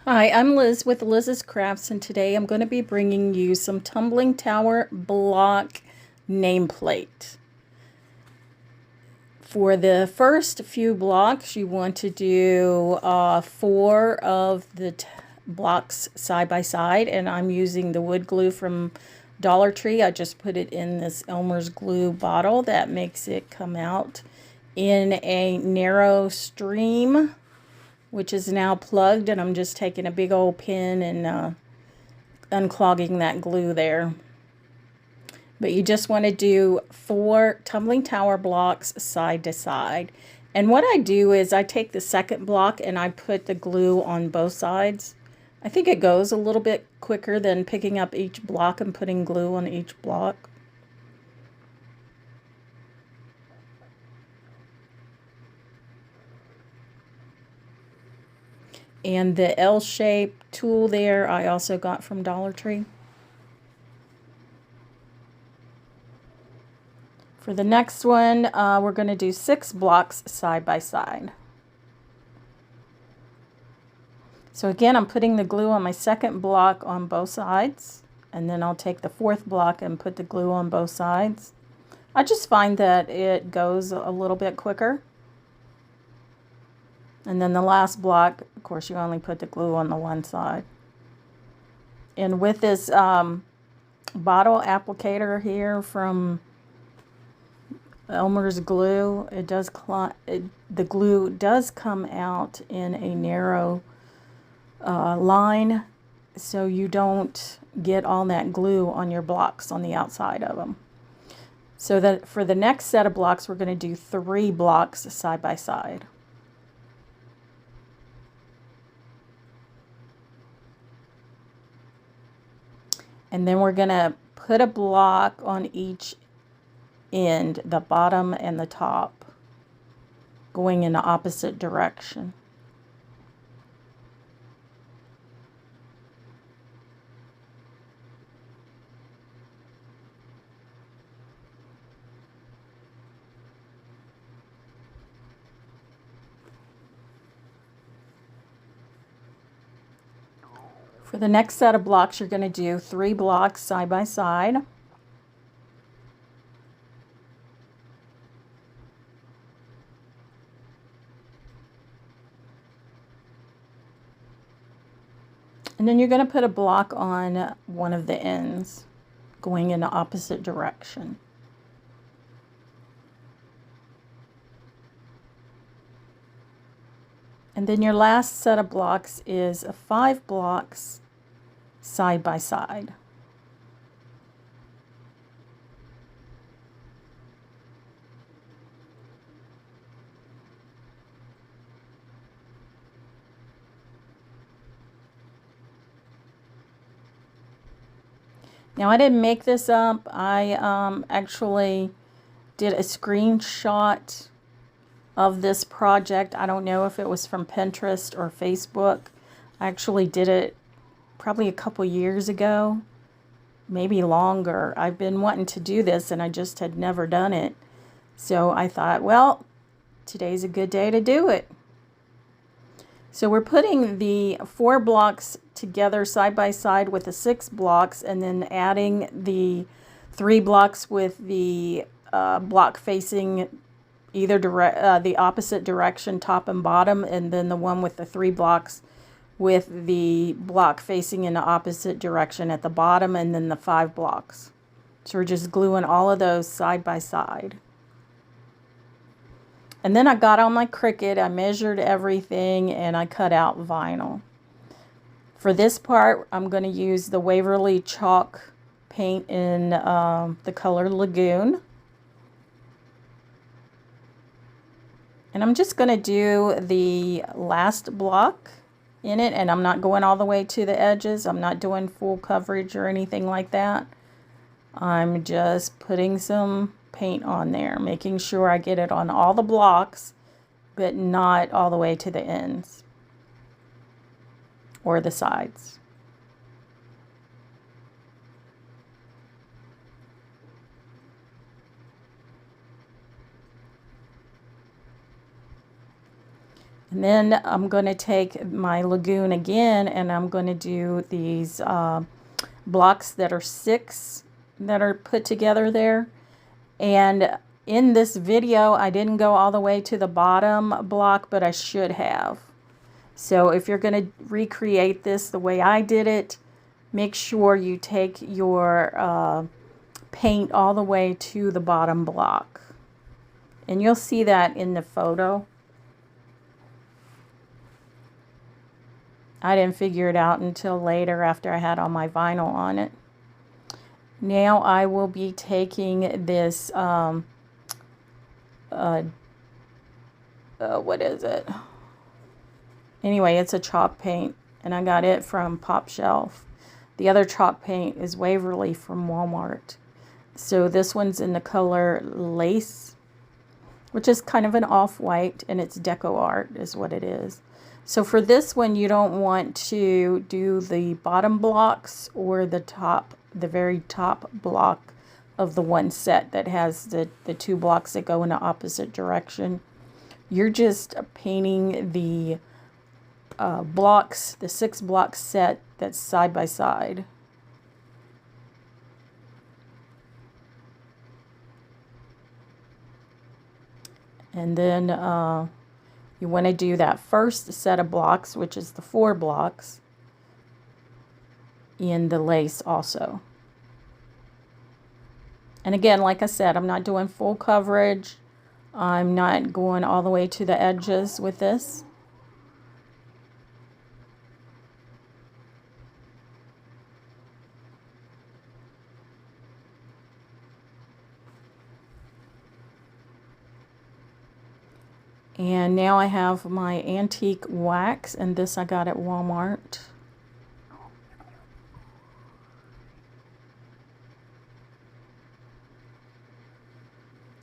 Hi, I'm Liz with Liz's Crafts, and today I'm going to be bringing you some Tumbling Tower block nameplate. For the first few blocks, you want to do 4 of the blocks side by side, and I'm using the wood glue from Dollar Tree. I just put it in this Elmer's glue bottle that makes it come out in a narrow stream, which is now plugged, and I'm just taking a big old pin and unclogging that glue there. But you just want to do 4 tumbling tower blocks side to side. And what I do is I take the second block and I put the glue on both sides. I think it goes a little bit quicker than picking up each block and putting glue on each block. And the L-shape tool there I also got from Dollar Tree. For the next one, we're going to do 6 blocks side by side. So again, I'm putting the glue on my second block on both sides, and then I'll take the 4th block and put the glue on both sides. I just find that it goes a little bit quicker. And then the last block, of course, you only put the glue on the one side. And with this bottle applicator here from Elmer's glue, the glue does come out in a narrow line, so you don't get all that glue on your blocks on the outside of them. So that for the next set of blocks, we're going to do 3 blocks side by side. And then we're going to put a block on each end, the bottom and the top, going in the opposite direction. For the next set of blocks, you're going to do 3 blocks side by side. And then you're going to put a block on one of the ends, going in the opposite direction. And then your last set of blocks is 5 blocks side by side. Now, I didn't make this up. I actually did a screenshot of this project. I don't know if it was from Pinterest or Facebook. I actually did it probably a couple years ago, maybe longer. I've been wanting to do this and I just had never done it. So I thought, well, today's a good day to do it. So we're putting the 4 blocks together side by side with the 6 blocks, and then adding the 3 blocks with the block facing either the opposite direction, top and bottom, and then the one with the 3 blocks with the block facing in the opposite direction at the bottom, and then the 5 blocks. So we're just gluing all of those side by side. And then I got on my Cricut, I measured everything, and I cut out vinyl. For this part, I'm going to use the Waverly chalk paint in the color Lagoon. And I'm just going to do the last block in it, and I'm not going all the way to the edges. I'm not doing full coverage or anything like that. I'm just putting some paint on there, making sure I get it on all the blocks, but not all the way to the ends or the sides. And then I'm going to take my lagoon again, and I'm going to do these blocks that are 6 that are put together there. And in this video, I didn't go all the way to the bottom block, but I should have. So if you're going to recreate this the way I did it, make sure you take your paint all the way to the bottom block. And you'll see that in the photo. I didn't figure it out until later after I had all my vinyl on it. Now I will be taking this, what is it? Anyway, it's a chalk paint, and I got it from Pop Shelf. The other chalk paint is Waverly from Walmart. So this one's in the color Lace, which is kind of an off-white, and it's deco art is what it is. So for this one, you don't want to do the bottom blocks or the very top block of the one set that has the 2 blocks that go in the opposite direction. You're just painting the blocks, the 6 block set that's side by side. And then you want to do that first set of blocks, which is the 4 blocks, in the lace also. And again, like I said, I'm not doing full coverage. I'm not going all the way to the edges with this. And now I have my antique wax, and this I got at Walmart.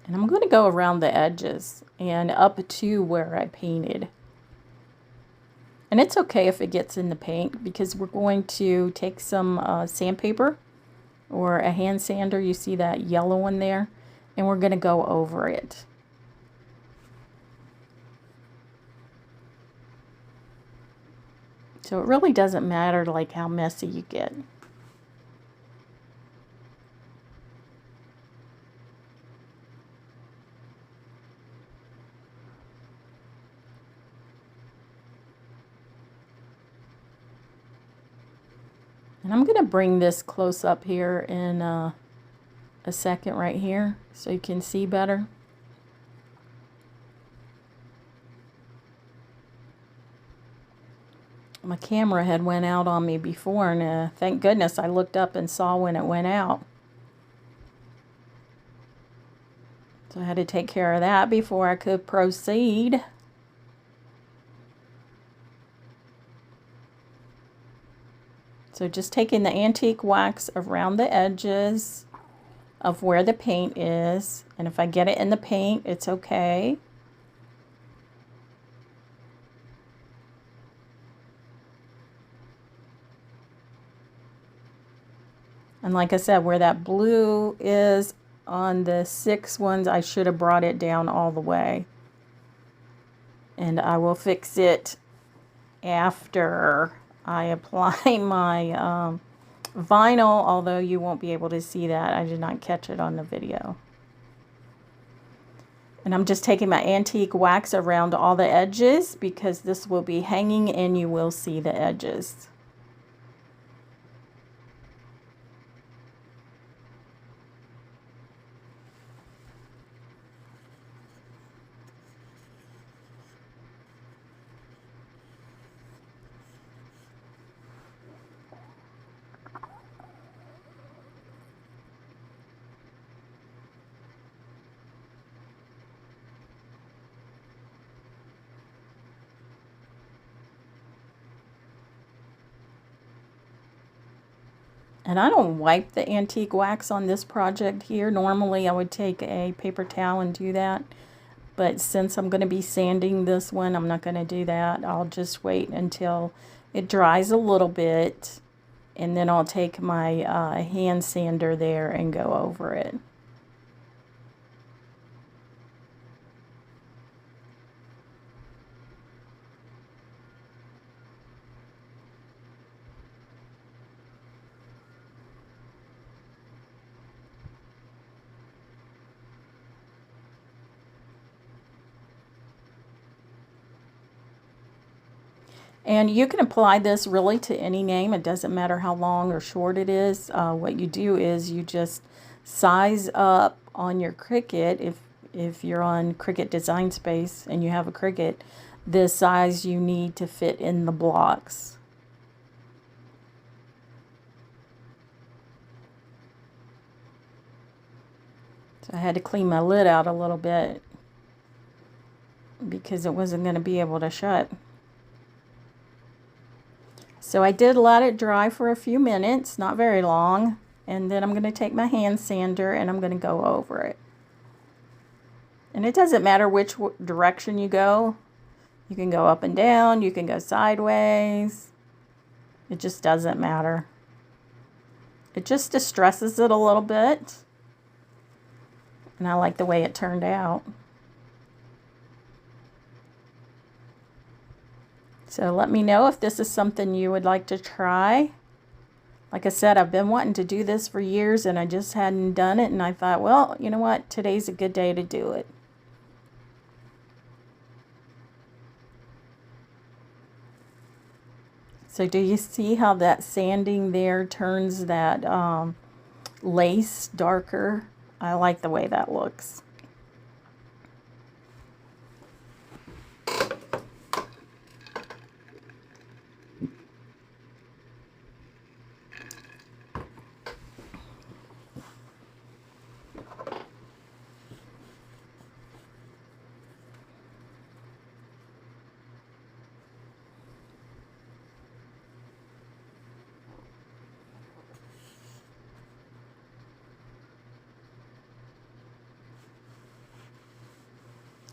And I'm going to go around the edges and up to where I painted. And it's okay if it gets in the paint, because we're going to take some sandpaper or a hand sander. You see that yellow one there? And we're going to go over it. So it really doesn't matter like how messy you get. And I'm going to bring this close up here in a second right here so you can see better. My camera had went out on me before, and thank goodness I looked up and saw when it went out. So I had to take care of that before I could proceed. So just taking the antique wax around the edges of where the paint is. And if I get it in the paint, it's okay. And like I said, where that blue is on the 6 ones, I should have brought it down all the way. And I will fix it after I apply my vinyl, although you won't be able to see that. I did not catch it on the video. And I'm just taking my antique wax around all the edges because this will be hanging and you will see the edges. And I don't wipe the antique wax on this project here. Normally I would take a paper towel and do that. But since I'm going to be sanding this one, I'm not going to do that. I'll just wait until it dries a little bit. And then I'll take my hand sander there and go over it. And you can apply this really to any name. It doesn't matter how long or short it is. What you do is you just size up on your Cricut. If you're on Cricut Design Space and you have a Cricut, the size you need to fit in the blocks. So I had to clean my lid out a little bit because it wasn't going to be able to shut. So I did let it dry for a few minutes, not very long, and then I'm going to take my hand sander and I'm going to go over it. And it doesn't matter which direction you go. You can go up and down, you can go sideways. It just doesn't matter. It just distresses it a little bit. And I like the way it turned out. So let me know if this is something you would like to try. Like I said, I've been wanting to do this for years and I just hadn't done it. And I thought, well, you know what? Today's a good day to do it. So do you see how that sanding there turns that lace darker? I like the way that looks.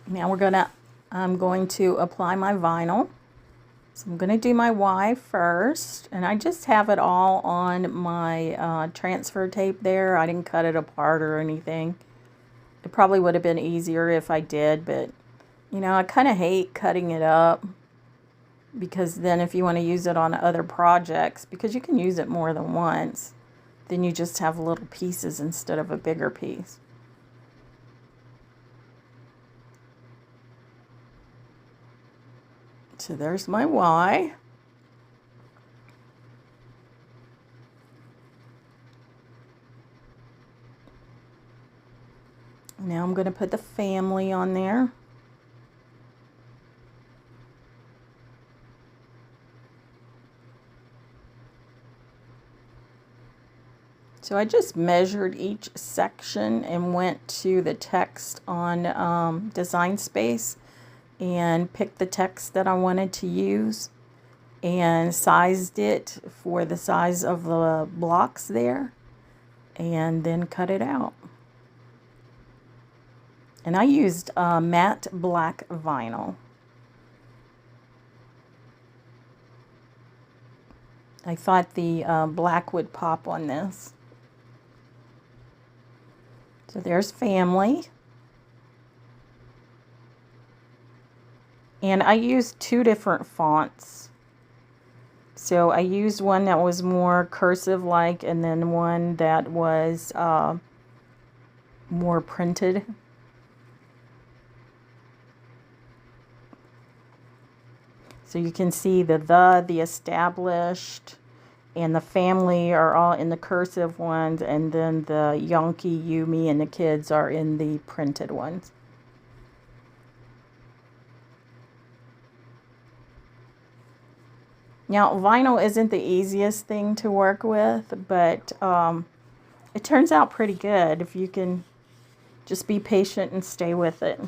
Now I'm going to apply my vinyl. So I'm going to do my Y first, and I just have it all on my transfer tape there. I didn't cut it apart or anything. It probably would have been easier if I did, but you know, I kind of hate cutting it up because then if you want to use it on other projects, because you can use it more than once, then you just have little pieces instead of a bigger piece. So there's my Y. Now I'm going to put the family on there. So I just measured each section and went to the text on Design Space and picked the text that I wanted to use and sized it for the size of the blocks there and then cut it out. And I used matte black vinyl. I thought the black would pop on this. So there's family. And I used two different fonts. So I used one that was more cursive-like and then one that was more printed. So you can see the established, and the family are all in the cursive ones, and then the Yonki, Yumi, and the kids are in the printed ones. Now, vinyl isn't the easiest thing to work with, but it turns out pretty good if you can just be patient and stay with it.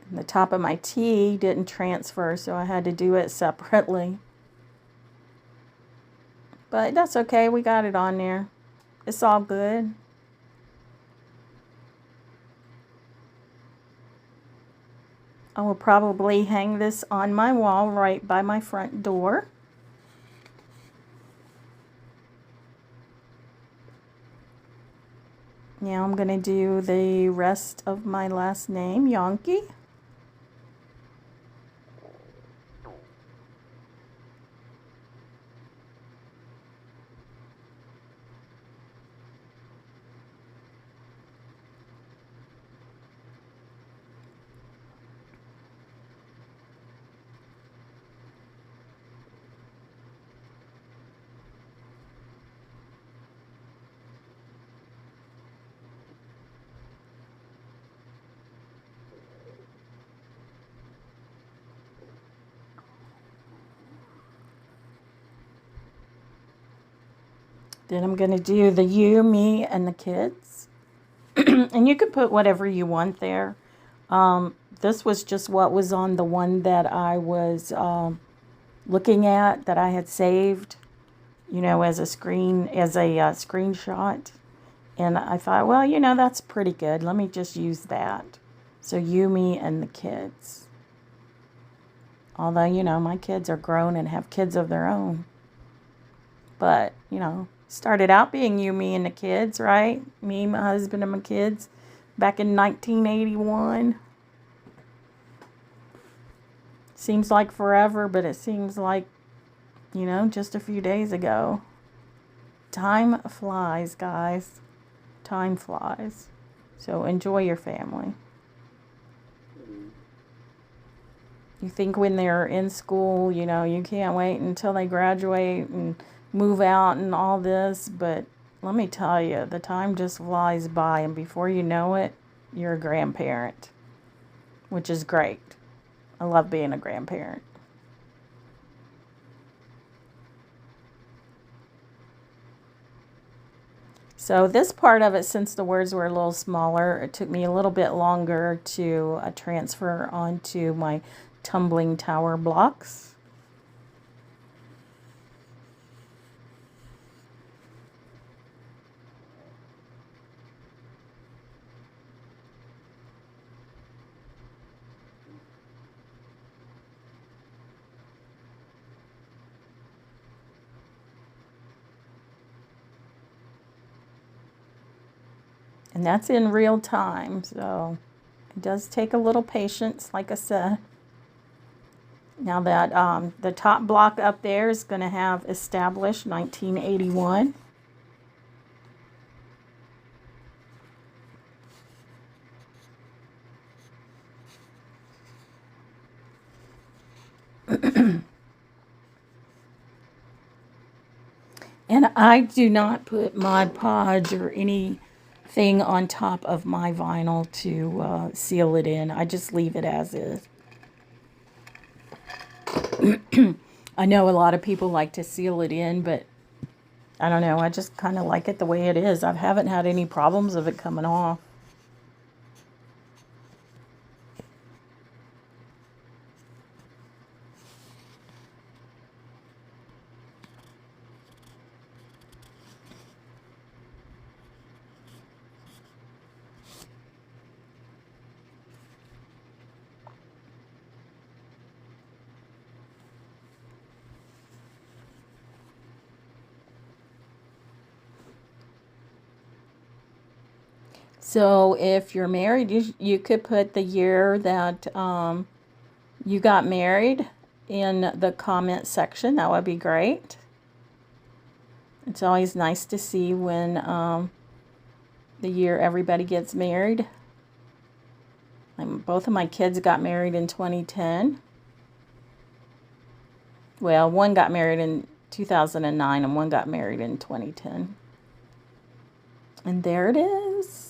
And the top of my T didn't transfer, so I had to do it separately. But that's okay, we got it on there. It's all good. I will probably hang this on my wall right by my front door. Now I'm going to do the rest of my last name, Yonki. Then I'm going to do the you, me, and the kids. And you could put whatever you want there. This was just what was on the one that I was looking at, that I had saved, as a screenshot. And I thought, well, that's pretty good. Let me just use that. So you, me, and the kids. Although, my kids are grown and have kids of their own. But, started out being you, me, and the kids, right? Me, my husband, and my kids back in 1981. Seems like forever, but it seems like, just a few days ago. Time flies, guys. Time flies. So enjoy your family. You think when they're in school, you can't wait until they graduate and move out and all this, but let me tell you, the time just flies by, and before you know it, you're a grandparent, which is great. I love being a grandparent. So this part of it, since the words were a little smaller, it took me a little bit longer to transfer onto my tumbling tower blocks. And that's in real time, so it does take a little patience, like I said. Now that the top block up there is going to have established 1981. And I do not put Mod Podge or anything on top of my vinyl to seal it in. I just leave it as is. I know a lot of people like to seal it in, but I don't know. I just kind of like it the way it is. I haven't had any problems of it coming off. So if you're married, you could put the year that you got married in the comment section. That would be great. It's always nice to see when the year everybody gets married. Both of my kids got married in 2010. Well, one got married in 2009 and one got married in 2010. And there it is.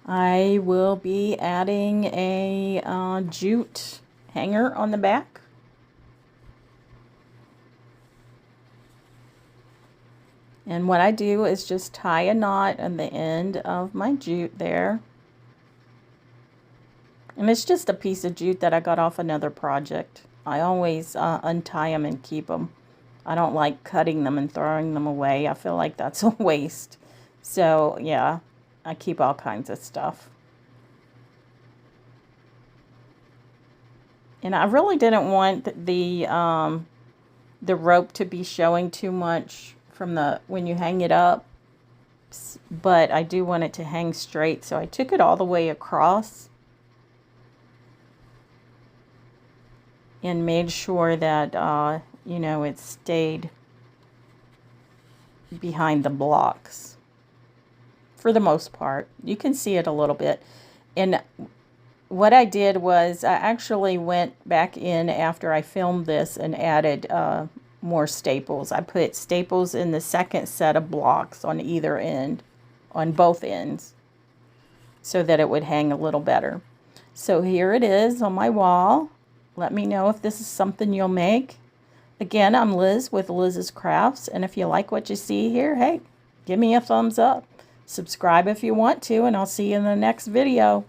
I will be adding a jute hanger on the back. And what I do is just tie a knot on the end of my jute there. And it's just a piece of jute that I got off another project. I always untie them and keep them. I don't like cutting them and throwing them away. I feel like that's a waste. So, yeah, I keep all kinds of stuff. And I really didn't want the rope to be showing too much from when you hang it up, but I do want it to hang straight, so I took it all the way across and made sure that it stayed behind the blocks for the most part. You can see it a little bit. And what I did was I actually went back in after I filmed this and added more staples. I put staples in the second set of blocks on either end, on both ends, so that it would hang a little better. So here it is on my wall. Let me know if this is something you'll make. Again, I'm Liz with Liz's Crafts, and if you like what you see here, hey, give me a thumbs up. Subscribe if you want to, and I'll see you in the next video.